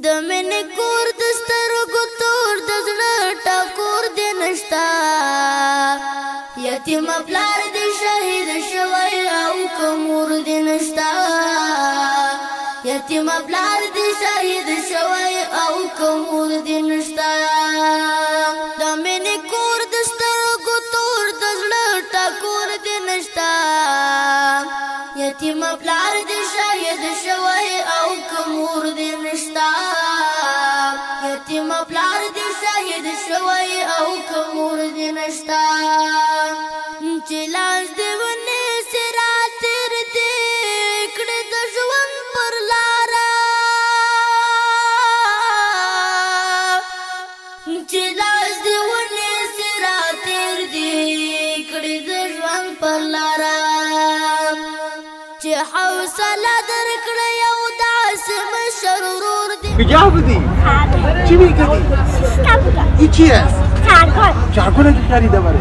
د مینې کور د سترګو تور د زړه ټکور دې نشتا یتیم پلار دې شهید شوی او که مور دې نشتا یتیم پلار دې شهید شوی او که مور دې نشتا د مینې کور د سترګو تور د زړه ټکور دې نشتا یتیم پلار دې شهید شوی او که مور دې نشتا یتیم پلار دې شهید شوی او که مور دې نشتا چې لاس دې ونیسي راتېر دې کړې د ژوند پر لاره چې لاس دې ونیسي راتېر دې کړې د ژوند پر لاره چې حوصله درکړه یو داسې مشر ورور دې Gıcabı değil. Kimi kadi? Kapuka. İkiyiz. Çarkol. Çarkola kari de var.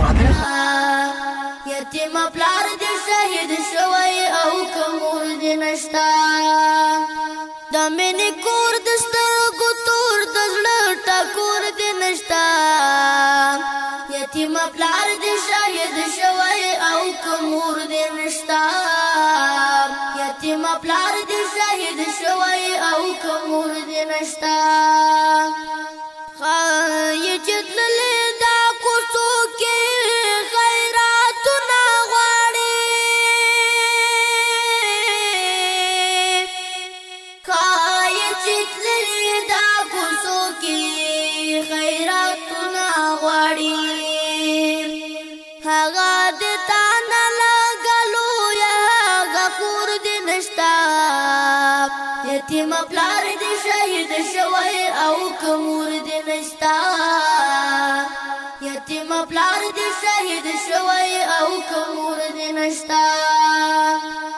Madre. یتیم پلار دې شهید شوی او که مور دې نشتا د مینې کور د سترګو تور د زړه ټکور دې نشتا یتیم پلار دې شهید شوی او که مور دې نشتا یتیم پلار دې شهید شوی او که مور دې نشتا خای چې تللې دا کوڅو کې خیراتونه غواړي خای چې تللې دا کوڅو کې خیراتونه غواړي هغه دې تا نه لګلو یا غفور دې نشتا یتیم پلار دې شهید شوی او که مور دې نشتا یتیم پلار دې شهید شوی او که مور دې نشتا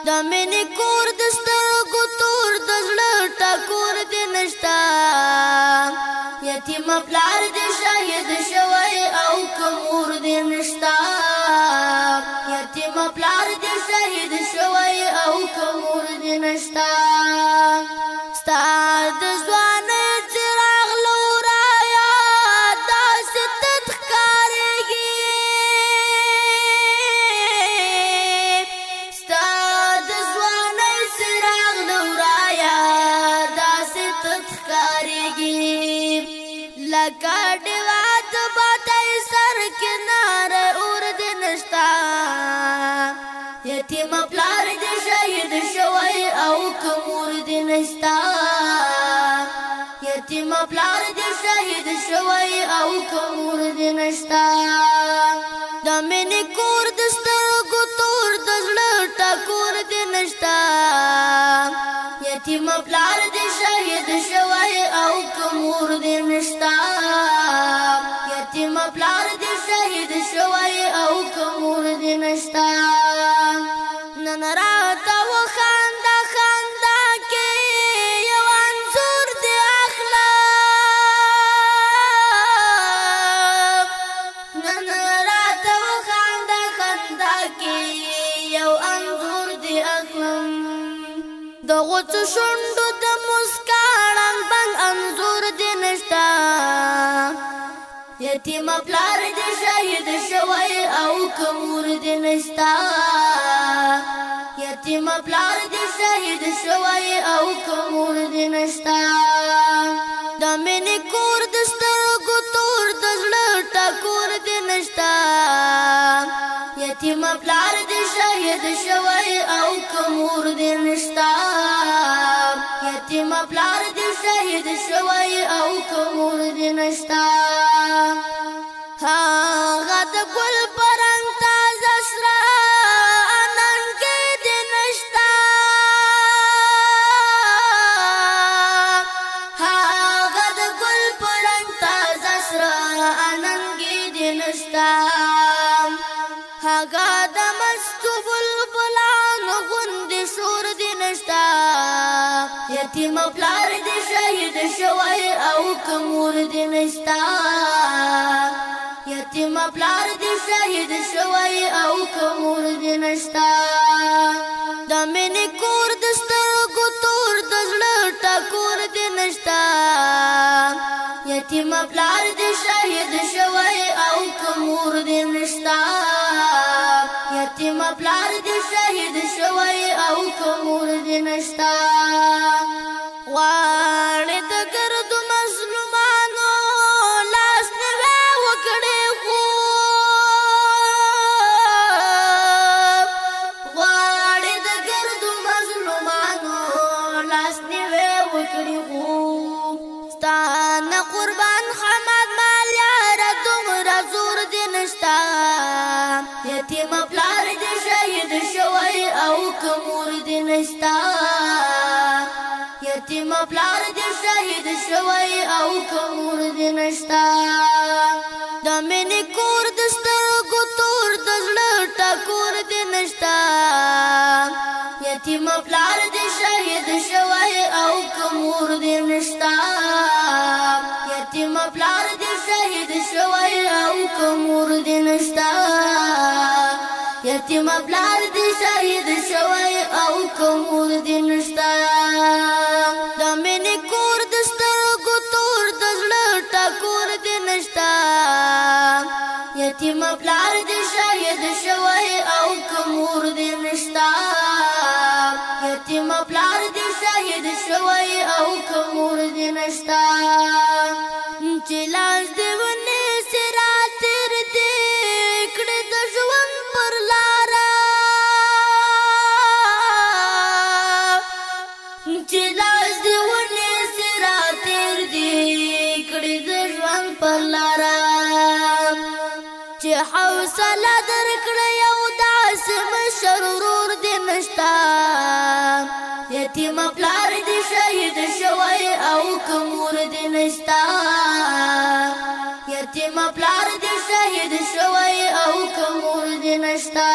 د مینې کور د سترګو تور د زړه ټکور دې نشتا یتیم پلار دې شهید شوی او که مور دې نشتا یتیم پلار دې شهید شوی او که مور دې نشتا ستا د ځوانۍ څراغ له ورایه داسې تت ښکارېږي ستا د ځوانۍ څراغ له ورایه داسې تت ښکارېږي لکه ډېوه د بادۍ سر کناره اور دې نشتا یتیم پلار دې شهید شوی او که مور دې نشتا یتیم پلار دې شهید شوی او که مور دې نشتا د مینې کور د سترګو تور د زړه ټکور دې نشتا یتیم پلار دې شهید شوی او که مور دې نشتا یتیم پلار دې شهید شوی او که مور دې نشتا نن راته وخانده خندا کې یو انځور دې اخلم نن راته وخانده خندا کې یو انځور دې اخلم د غوڅو شونډو د مسکا ړنګ بنګ انځور دې نشتا یتیم پلار دې شهید شوی او که مور دې نشتا یتیم پلار دې شهید شوی او که مور دې نشتا د مینې کور د سترګو تور د زړه ټکور دې نشتا یتیم پلار دې شهید شوی او که مور دې نشتا یتیم پلار دې شهید شوی او که مور دې نشتا هغه د ګل په رنګ تازه سره اننګې دې نشتا هغه د ګل په رنګ تازه سره اننګې دې نشتا هغه د مستو بلبلانو غوندې شور دې نشتا یتیم پلار دې شهید شوی او که مور دې نشتا یتیم پلار دې شهید شوی او که مور دې نشتا د مینې کور د سترګو تور د زړه ټکور یتیم پلار دې شهید شوی او که مور دې نشتا یتیم پلار دې شهید شوی او که مور دې نشتا غواړې د ګردو مظلومانو لاس نیوی وکړې خو غواړې د ګردو مظلومانو لاس نیوی وکړې خو ستا نه قربان حمد مال یاره دومره زور دې نشتا یتیم پلار دې شهید شوی او که مور دې نشتا یتیم پلار دې شهید شوی او که مور دې نشتا د مینې کور د سترګو تور د زړه ټکور دې نشتا یتیم پلار دې شهید شوی او که مور دې نشتا یتیم پلار دې شهید شوی او که مور دې نشتا یتیم پلار دې شهید شوی او که مور دې نشتا د مینې کور د سترګو تور د زړه ټکور دې نشتا یتیم پلار دې شهید شوی او که مور دې نشتا یتیم پلار دې شهید شوی او که مور دې نشتا چې لاس دې ونیسي راتېر دې کړې د ژوند پر لاره چې لاس دې ونیسي راتېر دې کړې د ژوند پر لاره چې حوصله درکړه یو داسې مشر ورور دې نشتا یتیم پلار دې شهید شوی او که مور دې نشتا یتیم پلار دې شهید شوی او که مور دې نشتا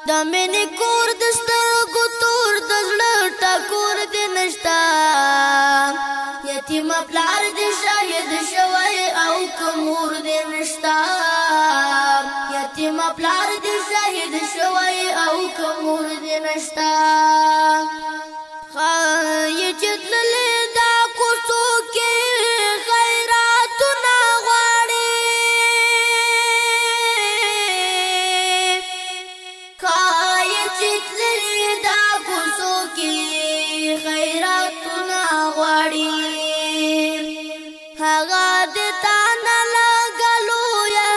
د مینې کور د سترګو تور د زړه ټکور دې نشتا یتیم پلار دې شهید شوی او که مور دې نشتا یتیم پلار دې شهید شوی او که مور دې نشتا خای چې تللې دا کوڅو کې خیراتونه غواړي خای چې تللې دا کوڅو کې خیراتونه غواړي هغه دې تا نه لګلو یا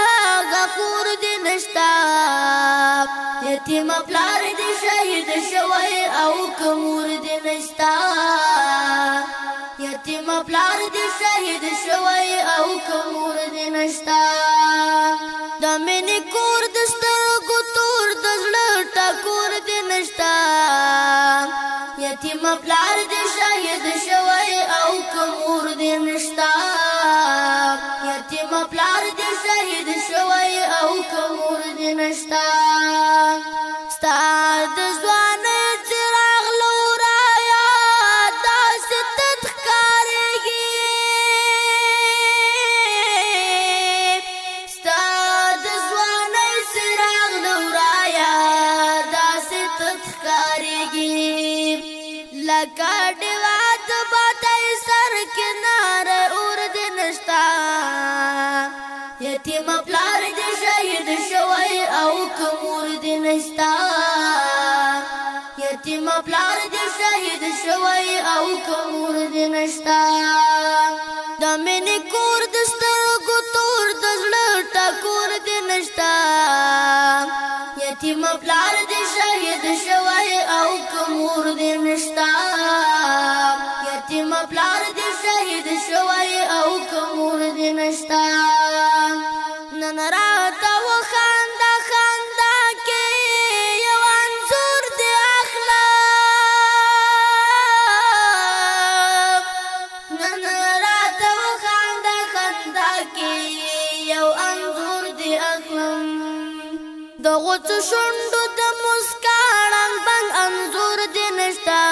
غفور دې نشتا یتیم پلار دې شهید شوی او که مور دې نشتا یتیم پلار دې شهید شوی او که مور دې نشتا د مینې کور د سترګو تور د زړه ټکور دې نشتا یتیم پلار دې شهید شوی او که مور دې نشتا یتیم پلار دې شهید شوی او که مور دې نشتا ستا د ځوانۍ څراغ له ورایه داسې تت ښکارېږي ستا د ځوانۍ څراغ له ورایه داسې تت ښکارېږي لکه ډېوه د بادۍ سر کناره اور دې نشتا یتیم پلار دې شهید شوی او که مور دې نشتا یتیم پلار دې شهید شوی او که مور دې نشتا د مینې کور د سترګو تور د زړه ټکور دې نشتا یتیم پلار دې شهید شوی او که مور دې نشتا یتیم پلار دې شهید شوی او که مور دې نشتا نن راته وخانده خندا کې یو انځور دې اخلم نن راته وخانده خندا کې یو انځور دې اخلم د غوڅو شونډو د مسکا ړنګ بنګ انځور دې نشتا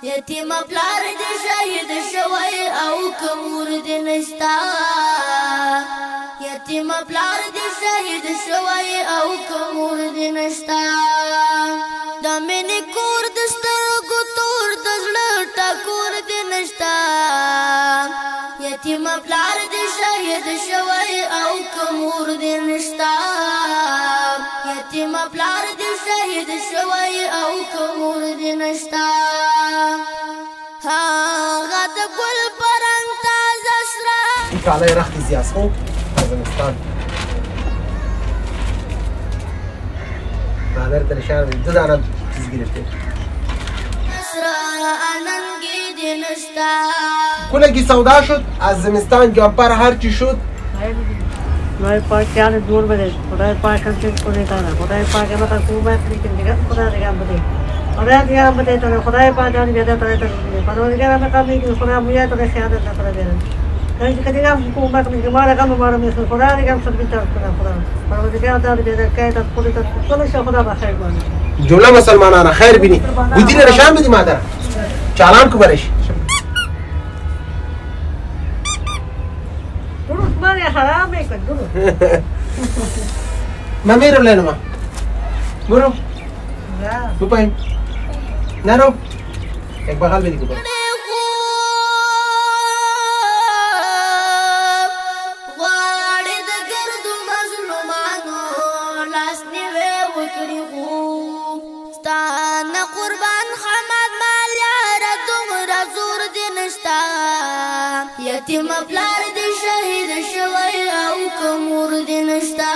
یتیم پلار دې شهید شوی او که مور دې نشتا یتیم پلار دې شهید شوی او که مور دې نشتا د مینې کور د سترګو تور د زړه ټکور دې نشتا یتیم پلار دې شهید شوی او که مور دې نشتا یتیم پلار دې شهید شوی او که مور دې نشتا هغه د ګل په رنګ تازه سره این کالای رختی زیاسخو افغانستان مادر درشان دو دانه چیز گرفته کلگی سودا شد از زمستان جمپر هر چی شد خدای پاک یاد دور بده خدای پاک هم چیز کنه دانا خدای پاک هم تا خوب است لیکن دیگه خدا دیگه بده خدا دیگه بده تو خدای پاک جان بیاد تو تو خدا دیگه هم کمی که خدا مویا تو خیال داشته خدا دیگه کاری که دیگه حکومت میگه ما رقم ما رو میسه خدا دیگه هم سر بیشتر خدا خدا دیگه دار بیاد که تا پولی تا کلش خدا بخیر کنه جمله مسلمانان خیر بینی بودی نشان بدی مادر چالان کو برش درست ماری حرام میکن درست من میرم لینما برو بپایم نرو یک بغل بدی کو یتیم پلار دې شهید شوی او که مور دې نشتا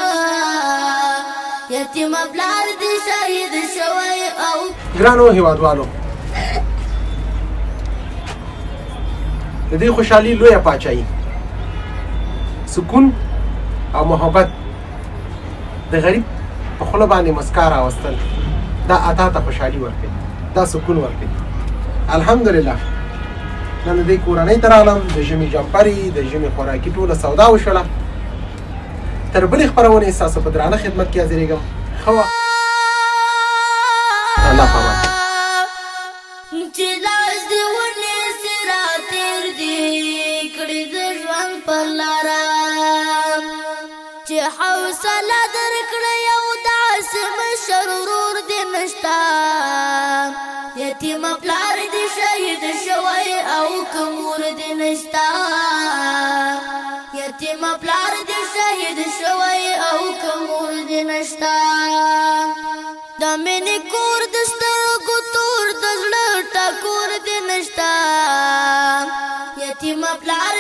یتیم پلار دې شهید شوی او ګرانو هیوادوالو د دې خوشحالي لویه پاچاهي سکون او محبت د غریب په خوله باندې مسکا راوستل دا عطا ته خوشحالي ورکوي دا سکون ورکوي الحمدلله نن د دې کورنۍ ته راغلم د ژمي جمپرې د ژمي خوراکي ټوله سودا وشوله تر بلې خپرونې ستاسو په درانه خدمت کې حاضرېږم ښه وه الله پامان چې لاس دې ونیسي راتېر دي کړي د ژوند پر لاره چې حوصله درکړه یو داسې مشر ورور دې نشته یتیم پلار دې شهید شوی او که مور دې نشتا یتیم پلار دې شهید شوی او که مور دې نشتا د مینې کور د سترګو تور د زړه ټکور دې نشتا یتیم پلار